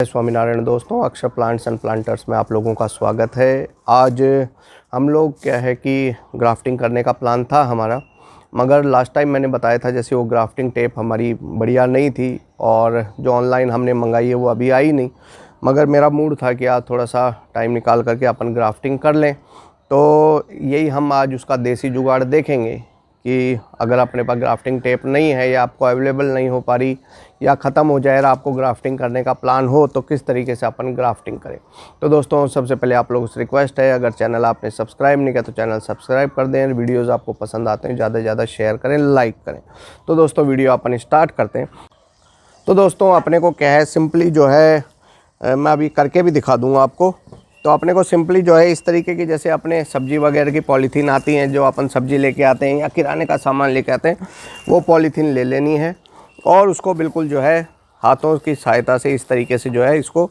स्वामीनारायण दोस्तों, अक्षर plants and planters में आप लोगों का स्वागत है। आज हम लोग क्या है कि ग्राफ्टिंग करने का प्लान था हमारा, मगर लास्ट टाइम मैंने बताया था जैसे वो ग्राफ्टिंग टेप हमारी बढ़िया नहीं थी और जो ऑनलाइन हमने मंगाई है वो अभी आई नहीं। मगर मेरा मूड था कि आज थोड़ा सा टाइम निकाल करके अपन ग्राफ्टिंग कर लें, तो यही हम आज उसका देसी जुगाड़ देखेंगे कि अगर अपने पास ग्राफ्टिंग टेप नहीं है या आपको अवेलेबल नहीं हो पा रही या ख़त्म हो जाए और आपको ग्राफ्टिंग करने का प्लान हो तो किस तरीके से अपन ग्राफ्टिंग करें। तो दोस्तों, सबसे पहले आप लोगों से रिक्वेस्ट है, अगर चैनल आपने सब्सक्राइब नहीं किया तो चैनल सब्सक्राइब कर दें। वीडियोज़ आपको पसंद आते हैं ज़्यादा से ज़्यादा शेयर करें, लाइक करें। तो दोस्तों, वीडियो अपन स्टार्ट करते हैं। तो दोस्तों, अपने को क्या है, सिंपली जो है मैं अभी करके भी दिखा दूँगा आपको। तो अपने को सिंपली जो है इस तरीके की, जैसे अपने सब्ज़ी वगैरह की पॉलीथीन आती हैं, जो अपन सब्ज़ी लेके आते हैं या किराने का सामान लेके आते हैं, वो पॉलीथीन ले लेनी है और उसको बिल्कुल जो है हाथों की सहायता से इस तरीके से जो है इसको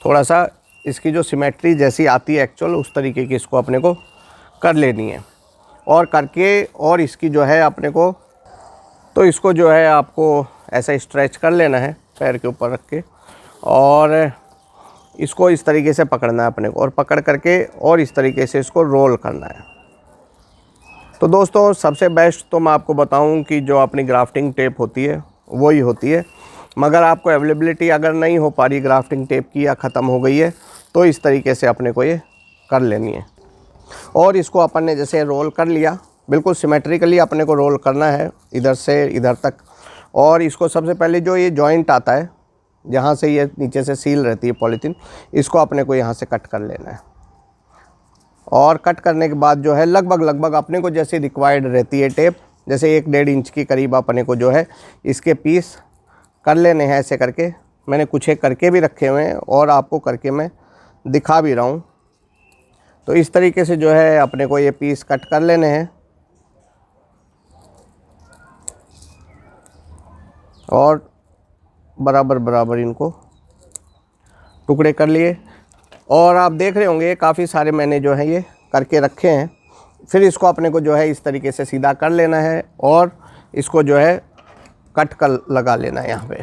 थोड़ा सा, इसकी जो सिमेट्री जैसी आती है एक्चुअल, उस तरीके की इसको अपने को कर लेनी है। और करके और इसकी जो है अपने को, तो इसको जो है आपको ऐसा स्ट्रेच कर लेना है पैर के ऊपर रख के और इसको इस तरीके से पकड़ना है अपने को, और पकड़ करके और इस तरीके से इसको रोल करना है। तो दोस्तों, सबसे बेस्ट तो मैं आपको बताऊं कि जो अपनी ग्राफ्टिंग टेप होती है वही होती है, मगर आपको अवेलेबिलिटी अगर नहीं हो पा रही ग्राफ्टिंग टेप की या ख़त्म हो गई है तो इस तरीके से अपने को ये कर लेनी है। और इसको अपन ने जैसे रोल कर लिया, बिल्कुल सिमेट्रिकली अपने को रोल करना है इधर से इधर तक। और इसको सबसे पहले जो ये जॉइंट आता है जहाँ से ये नीचे से सील रहती है पॉलीथीन, इसको अपने को यहाँ से कट कर लेना है। और कट करने के बाद जो है लगभग अपने को जैसे रिक्वायर्ड रहती है टेप, जैसे 1-1.5 इंच के करीब अपने को जो है इसके पीस कर लेने हैं। ऐसे करके मैंने कुछ एक करके भी रखे हुए हैं और आपको करके मैं दिखा भी रहा हूँ। तो इस तरीके से जो है अपने को ये पीस कट कर लेने हैं और बराबर इनको टुकड़े कर लिए। और आप देख रहे होंगे काफ़ी सारे मैंने जो है ये करके रखे हैं। फिर इसको अपने को जो है इस तरीके से सीधा कर लेना है और इसको जो है कट कर लगा लेना है यहाँ पे।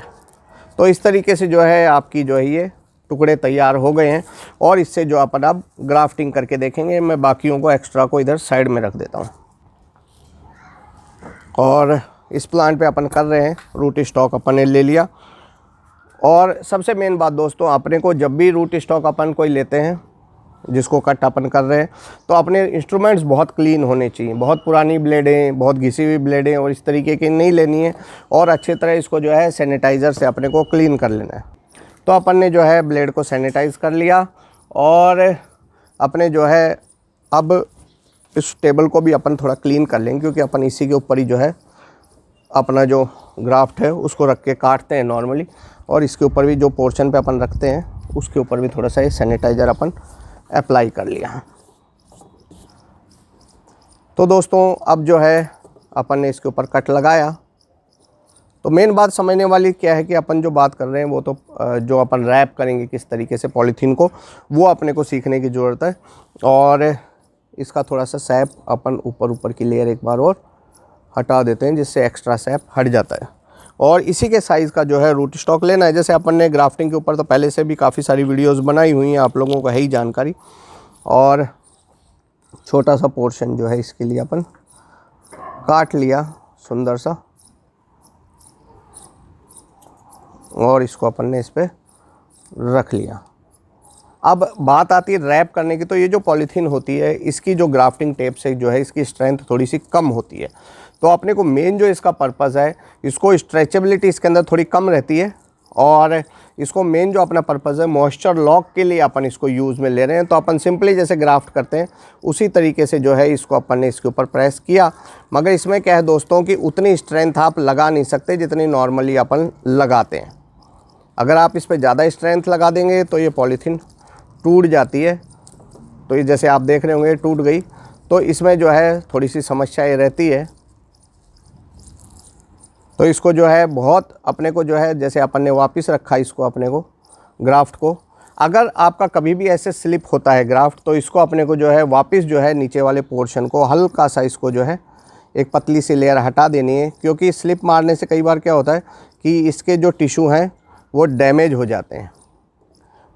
तो इस तरीके से जो है आपकी जो है ये टुकड़े तैयार हो गए हैं। और इससे जो अपन अब ग्राफ्टिंग करके देखेंगे। मैं बाकियों को एक्स्ट्रा को इधर साइड में रख देता हूँ। और इस प्लांट पे अपन कर रहे हैं, रूट स्टॉक अपन ने ले लिया। और सबसे मेन बात दोस्तों, अपने को जब भी रूट स्टॉक अपन कोई लेते हैं जिसको कट अपन कर रहे हैं, तो अपने इंस्ट्रूमेंट्स बहुत क्लीन होने चाहिए। बहुत पुरानी ब्लेडें, बहुत घिसी हुई ब्लेडें और इस तरीके की नहीं लेनी है। और अच्छी तरह इसको जो है सैनिटाइज़र से अपने को क्लीन कर लेना है। तो अपन ने जो है ब्लेड को सैनिटाइज़ कर लिया और अपने जो है अब इस टेबल को भी अपन थोड़ा क्लीन कर लेंगे, क्योंकि अपन इसी के ऊपर ही जो है अपना जो ग्राफ्ट है उसको रख के काटते हैं नॉर्मली। और इसके ऊपर भी जो पोर्शन पे अपन रखते हैं उसके ऊपर भी थोड़ा सा ये सैनिटाइज़र अपन अप्लाई कर लिया। तो दोस्तों, अब जो है अपन ने इसके ऊपर कट लगाया। तो मेन बात समझने वाली क्या है कि अपन जो बात कर रहे हैं वो तो जो अपन रैप करेंगे किस तरीके से पॉलीथीन को, वो अपने को सीखने की ज़रूरत है। और इसका थोड़ा सा सैप अपन ऊपर की लेयर एक बार और हटा देते हैं, जिससे एक्स्ट्रा सैप हट जाता है। और इसी के साइज़ का जो है रूट स्टॉक लेना है। जैसे अपन ने ग्राफ्टिंग के ऊपर तो पहले से भी काफ़ी सारी वीडियोस बनाई हुई हैं, आप लोगों को है ही जानकारी। और छोटा सा पोर्शन जो है इसके लिए अपन काट लिया सुंदर सा, और इसको अपन ने इस पर रख लिया। अब बात आती है रैप करने की। तो ये जो पॉलीथीन होती है, इसकी जो ग्राफ्टिंग टेप से जो है इसकी स्ट्रेंथ थोड़ी सी कम होती है। तो अपने को मेन जो इसका पर्पज़ है, इसको स्ट्रेचेबिलिटी इसके अंदर थोड़ी कम रहती है। और इसको मेन जो अपना पर्पज़ है, मॉइस्चर लॉक के लिए अपन इसको यूज़ में ले रहे हैं। तो अपन सिंपली जैसे ग्राफ्ट करते हैं उसी तरीके से जो है इसको अपन ने इसके ऊपर प्रेस किया। मगर इसमें क्या है दोस्तों कि उतनी स्ट्रेंथ आप लगा नहीं सकते जितनी नॉर्मली अपन लगाते हैं। अगर आप इस पर ज़्यादा स्ट्रेंथ लगा देंगे तो ये पॉलीथीन टूट जाती है। तो ये जैसे आप देख रहे होंगे टूट गई। तो इसमें जो है थोड़ी सी समस्या ये रहती है। तो इसको जो है बहुत अपने को जो है, जैसे अपन ने वापस रखा इसको अपने को ग्राफ्ट को, अगर आपका कभी भी ऐसे स्लिप होता है ग्राफ्ट, तो इसको अपने को जो है वापस जो है नीचे वाले पोर्शन को हल्का सा इसको जो है एक पतली सी लेयर हटा देनी है। क्योंकि स्लिप मारने से कई बार क्या होता है कि इसके जो टिश्यू हैं वो डैमेज हो जाते हैं।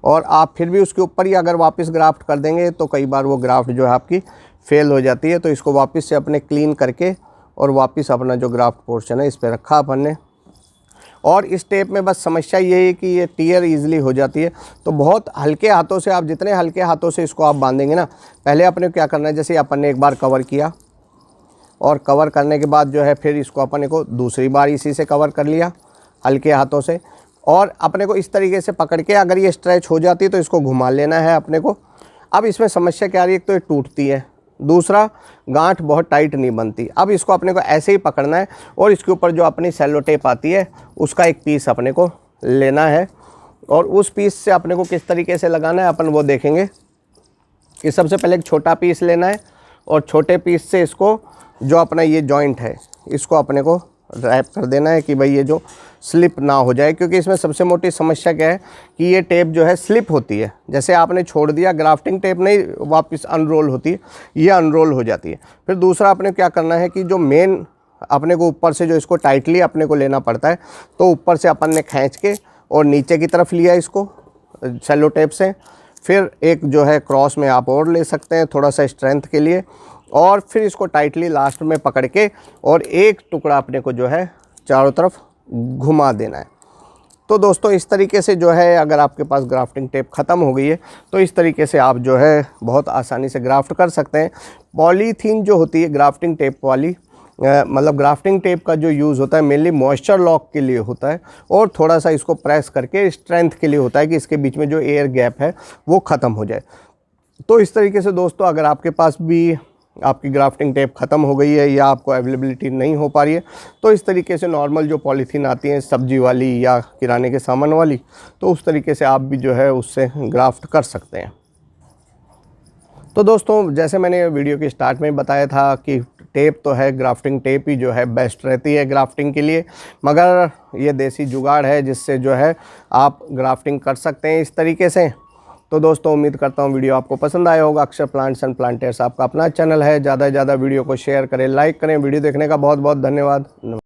और आप फिर भी उसके ऊपर ही अगर वापस ग्राफ्ट कर देंगे तो कई बार वो ग्राफ्ट जो है आपकी फेल हो जाती है। तो इसको वापस से अपने क्लीन करके और वापस अपना जो ग्राफ्ट पोर्शन है इस पर रखा अपन ने। और इस टेप में बस समस्या ये है कि ये टीयर ईजिली हो जाती है, तो बहुत हल्के हाथों से, आप जितने हल्के हाथों से इसको आप बांधेंगे ना, पहले अपने क्या करना है, जैसे अपन ने एक बार कवर किया और कवर करने के बाद जो है फिर इसको अपने को दूसरी बार इसी से कवर कर लिया हल्के हाथों से, और अपने को इस तरीके से पकड़ के अगर ये स्ट्रेच हो जाती है तो इसको घुमा लेना है अपने को। अब इसमें समस्या क्या आ रही है, एक तो ये टूटती है, दूसरा गांठ बहुत टाइट नहीं बनती। अब इसको अपने को ऐसे ही पकड़ना है और इसके ऊपर जो अपनी सेलो टेप आती है उसका एक पीस अपने को लेना है, और उस पीस से अपने को किस तरीके से लगाना है अपन वो देखेंगे। कि सबसे पहले एक छोटा पीस लेना है और छोटे पीस से इसको जो अपना ये जॉइंट है इसको अपने को रैप कर देना है कि भाई ये जो स्लिप ना हो जाए, क्योंकि इसमें सबसे मोटी समस्या क्या है कि ये टेप जो है स्लिप होती है। जैसे आपने छोड़ दिया, ग्राफ्टिंग टेप नहीं वापस अनरोल होती है, ये अनरोल हो जाती है। फिर दूसरा अपने क्या करना है कि जो मेन अपने को ऊपर से जो इसको टाइटली अपने को लेना पड़ता है, तो ऊपर से अपन ने खींच के और नीचे की तरफ लिया इसको सेलो टेप से। फिर एक जो है क्रॉस में आप और ले सकते हैं थोड़ा सा स्ट्रेंथ के लिए, और फिर इसको टाइटली लास्ट में पकड़ के और एक टुकड़ा अपने को जो है चारों तरफ घुमा देना है। तो दोस्तों इस तरीके से जो है, अगर आपके पास ग्राफ्टिंग टेप ख़त्म हो गई है तो इस तरीके से आप जो है बहुत आसानी से ग्राफ्ट कर सकते हैं। पॉलीथीन जो होती है ग्राफ्टिंग टेप वाली, मतलब ग्राफ्टिंग टेप का जो यूज़ होता है मेनली मॉइस्चर लॉक के लिए होता है, और थोड़ा सा इसको प्रेस करके स्ट्रेंथ के लिए होता है कि इसके बीच में जो एयर गैप है वो ख़त्म हो जाए। तो इस तरीके से दोस्तों, अगर आपके पास भी आपकी ग्राफ्टिंग टेप ख़त्म हो गई है या आपको अवेलेबिलिटी नहीं हो पा रही है, तो इस तरीके से नॉर्मल जो पॉलीथीन आती हैं सब्जी वाली या किराने के सामान वाली, तो उस तरीके से आप भी जो है उससे ग्राफ्ट कर सकते हैं। तो दोस्तों जैसे मैंने वीडियो के स्टार्ट में बताया था कि टेप तो है, ग्राफ्टिंग टेप ही जो है बेस्ट रहती है ग्राफ्टिंग के लिए, मगर ये देसी जुगाड़ है जिससे जो है आप ग्राफ्टिंग कर सकते हैं इस तरीके से। तो दोस्तों उम्मीद करता हूँ वीडियो आपको पसंद आया होगा। अक्षर प्लांट्स एंड प्लांटर्स आपका अपना चैनल है, ज़्यादा से ज़्यादा वीडियो को शेयर करें, लाइक करें। वीडियो देखने का बहुत बहुत धन्यवाद।